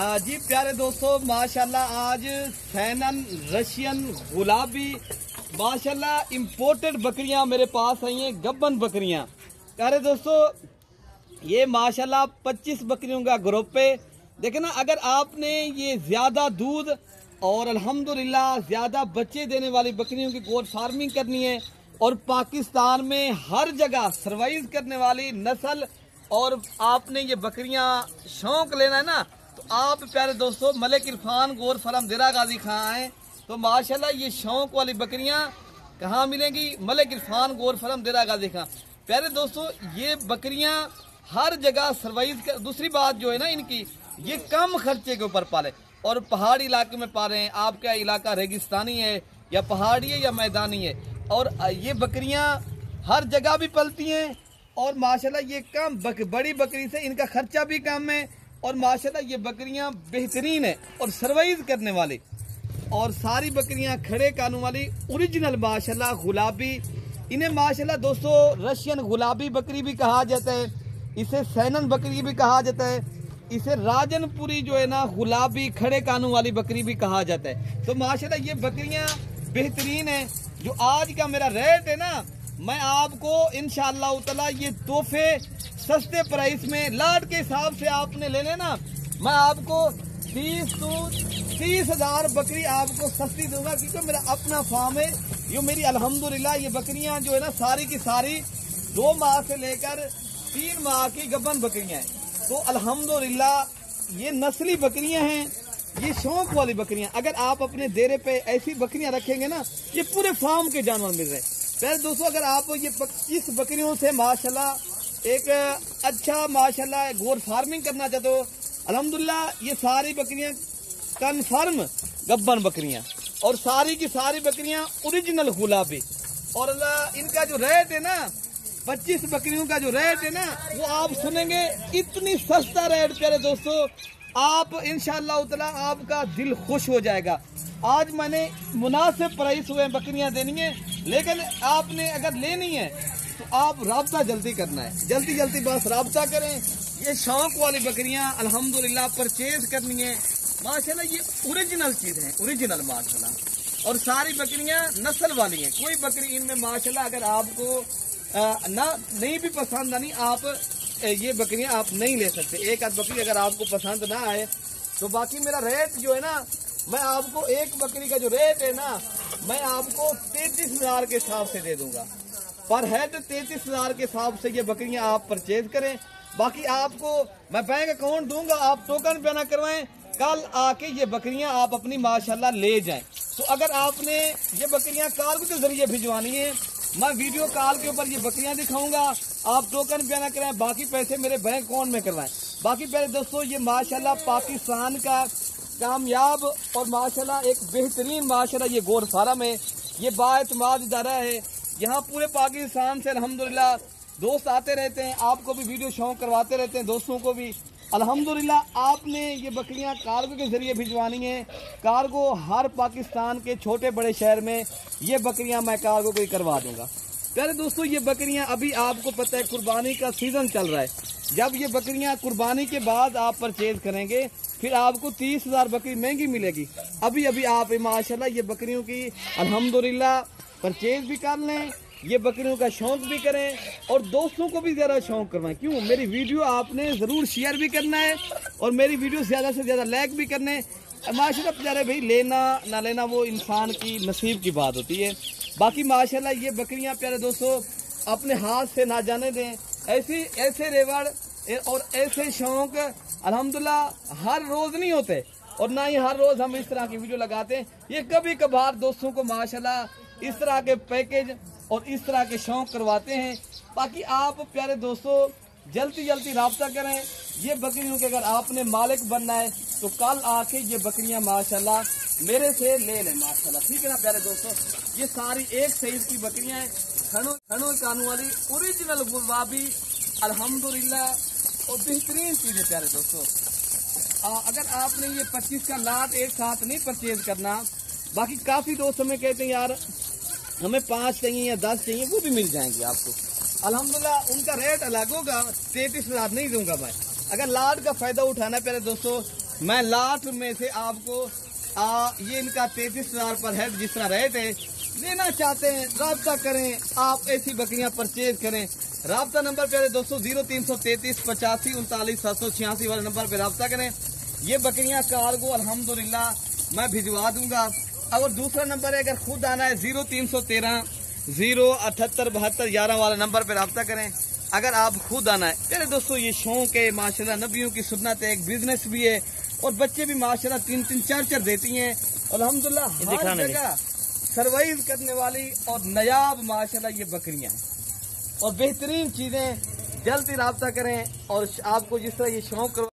जी प्यारे दोस्तों, माशाल्लाह आज सैनन रशियन गुलाबी माशाल्लाह इंपोर्टेड बकरियां मेरे पास आई हैं, गब्बन बकरियां। प्यारे दोस्तों, ये माशाल्लाह 25 बकरियों का ग्रुप है। देखे ना, अगर आपने ये ज्यादा दूध और अल्हम्दुलिल्लाह ज्यादा बच्चे देने वाली बकरियों की गोट फार्मिंग करनी है और पाकिस्तान में हर जगह सर्वाइव करने वाली नस्ल, और आपने ये बकरियां शौक लेना है ना, तो आप प्यारे दोस्तों मलिक इरफान गोट फार्म देरा गाजी खां आए तो माशाल्लाह ये शौक वाली बकरियां कहाँ मिलेंगी? मलिक इरफान गोट फार्म देरा गाजी खां। प्यारे दोस्तों, ये बकरियां हर जगह सर्वाइव कर। दूसरी बात जो है ना इनकी, ये कम खर्चे के ऊपर पाले और पहाड़ी इलाके में पा रहे हैं। आपका इलाका रेगिस्तानी है या पहाड़ी है या मैदानी है, और ये बकरियां हर जगह भी पलती हैं और माशाल्लाह ये कम बड़ी बकरी से इनका खर्चा भी कम है और माशाल्लाह ये बकरियां बेहतरीन है और सर्वाइव करने वाली, और सारी बकरियां खड़े कानों वाली ओरिजिनल माशाल्लाह गुलाबी। इन्हें माशाल्लाह दोस्तों रशियन गुलाबी बकरी भी कहा जाता है, इसे सैनन बकरी भी कहा जाता है, इसे राजनपुरी जो है ना गुलाबी खड़े कानों वाली बकरी भी कहा जाता है। तो माशाल्लाह ये बकरियां बेहतरीन है। जो आज का मेरा रेट है ना, मैं आपको इंशाअल्लाह ताला ये तोहफे सस्ते प्राइस में लाट के हिसाब से आपने लेने ना, मैं आपको 30,000 बकरी आपको सस्ती दूंगा, क्योंकि मेरा अपना फार्म है। ये मेरी अल्हम्दुलिल्लाह ये बकरियां जो है ना सारी की सारी 2 माह से लेकर 3 माह की गब्बन बकरियां हैं। तो अल्हम्दुलिल्लाह ये नस्ली बकरियां हैं, ये शौक वाली बकरियां। अगर आप अपने डेरे पे ऐसी बकरियां रखेंगे ना, ये पूरे फार्म के जानवर मिल रहे हैं। पहले दोस्तों, अगर आप ये 25 बकरियों से माशाल्लाह एक अच्छा माशाल्लाह गोट फार्मिंग करना चाहते हो, अल्हम्दुलिल्लाह ये सारी बकरियां कन्फर्म गब्बन बकरियां और सारी की सारी बकरियां ओरिजिनल गुलाबी। और इनका जो रेट है ना, 25 बकरियों का जो रेट है ना, वो आप सुनेंगे इतनी सस्ता रेट प्यारे दोस्तों, आप इंशाअल्लाह ताला आपका दिल खुश हो जाएगा। आज मैंने मुनासिब प्राइस हुए बकरियां देनी है, लेकिन आपने अगर लेनी है तो आप राब्ता जल्दी करना है, जल्दी बस राब्ता करें। ये शौक वाली बकरियां अल्हम्दुलिल्लाह परचेज करनी है। माशाल्लाह ये ओरिजिनल चीज है, ओरिजिनल माशाल्लाह। और सारी बकरियां नस्ल वाली हैं, कोई बकरी इनमें माशाल्लाह अगर आपको नहीं भी पसंद आनी, आप ये बकरियां आप नहीं ले सकते। एक आध बकरी अगर आपको पसंद ना आए तो बाकी मेरा रेट जो है ना, मैं आपको एक बकरी का जो रेट है ना, मैं आपको 33,000 के हिसाब से दे दूंगा पर हेड। 33,000 के हिसाब से ये बकरियां आप परचेज करें। बाकी आपको मैं बैंक अकाउंट दूंगा, आप टोकन पे ना करवाएं, कल आके ये बकरियां आप अपनी माशाल्लाह ले जाएं। तो अगर आपने ये बकरियां कार्गो के जरिए भिजवानी है, मैं वीडियो कॉल के ऊपर ये बकरियां दिखाऊंगा, आप टोकन पे ना कराएं, बाकी पैसे मेरे बैंक अकाउंट में करवाएं। बाकी पहले दोस्तों, ये माशाल्लाह पाकिस्तान का कामयाब और माशाल्लाह एक बेहतरीन माशाल्लाह ये गोट फार्म है, ये बाएतमाद इदारा है। यहाँ पूरे पाकिस्तान से अल्हम्दुलिल्लाह दोस्त आते रहते हैं, आपको भी वीडियो शौक करवाते रहते हैं, दोस्तों को भी। अल्हम्दुलिल्लाह आपने ये बकरियां कार्गो के जरिए भिजवानी है, कार्गो हर पाकिस्तान के छोटे बड़े शहर में ये बकरियां मैं कार्गो को ही करवा दूंगा। प्यारे दोस्तों, ये बकरियां अभी आपको पता है कुर्बानी का सीजन चल रहा है। जब ये बकरियां कुर्बानी के बाद आप परचेज करेंगे, फिर आपको 30,000 बकरी महंगी मिलेगी। अभी आप माशाल्लाह ये बकरियों की अल्हम्दुलिल्लाह परचेज भी कर लें, ये बकरियों का शौक भी करें और दोस्तों को भी ज़्यादा शौक करवाएं। क्यों? मेरी वीडियो आपने ज़रूर शेयर भी करना है और मेरी वीडियो ज़्यादा से ज़्यादा लाइक भी करने। माशाल्लाह प्यारे भाई, लेना ना लेना वो इंसान की नसीब की बात होती है। बाकी माशाल्लाह ये बकरियां प्यारे दोस्तों अपने हाथ से ना जाने दें। ऐसे रेवड़ और ऐसे शौक अल्हम्दुलिल्लाह हर रोज़ नहीं होते और ना ही हर रोज़ हम इस तरह की वीडियो लगाते हैं। ये कभी कभार दोस्तों को माशाल्लाह इस तरह के पैकेज और इस तरह के शौक करवाते हैं। बाकी आप प्यारे दोस्तों जल्दी राब्ता करें। ये बकरियों के अगर आपने मालिक बनना है तो कल आके ये बकरियां माशाल्लाह मेरे से ले लें माशाल्लाह, ठीक है ना प्यारे दोस्तों। ये सारी एक साइज की बकरियां हैं, खड़ो कानों वाली ओरिजिनल गुलाबी अल्हम्दुलिल्लाह और बेहतरीन चीज है प्यारे दोस्तों। अगर आपने ये 25 का लाट एक साथ नहीं परचेज करना, बाकी काफी दोस्त हमें कहते हैं यार हमें 5 चाहिए या 10 चाहिए, वो भी मिल जाएंगे आपको अल्हम्दुलिल्लाह। उनका रेट अलग होगा, 33,000 नहीं दूंगा मैं। अगर लाट का फायदा उठाना है प्यारे दोस्तों, मैं लास्ट में से आपको ये इनका 33,000 पर हेड जिस तरह रेट है, लेना चाहते हैं राब्ता करें, आप ऐसी बकरियां परचेज करें। राब्ता नंबर पे दोस्तों 0333 85 39 786 वाले नंबर पे राब्ता करें। ये बकरियां कार्गो अल्हम्दुलिल्लाह मैं भिजवा दूंगा। और दूसरा नंबर है, अगर खुद आना है 0313 078 72 11 वाले नंबर पे राब्ता करें अगर आप खुद आना है। मेरे दोस्तों ये शौक है माशाल्लाह, नबियों की सुन्नत है, एक बिजनेस भी है और बच्चे भी माशाल्लाह 3-3 4-4 देती हैं। अल्हम्दुलिल्लाह हर जगह सर्वाइव करने वाली और नायाब माशाल्लाह ये बकरियां और बेहतरीन चीजें। जल्दी राब्ता करें और आपको जिस तरह ये शौक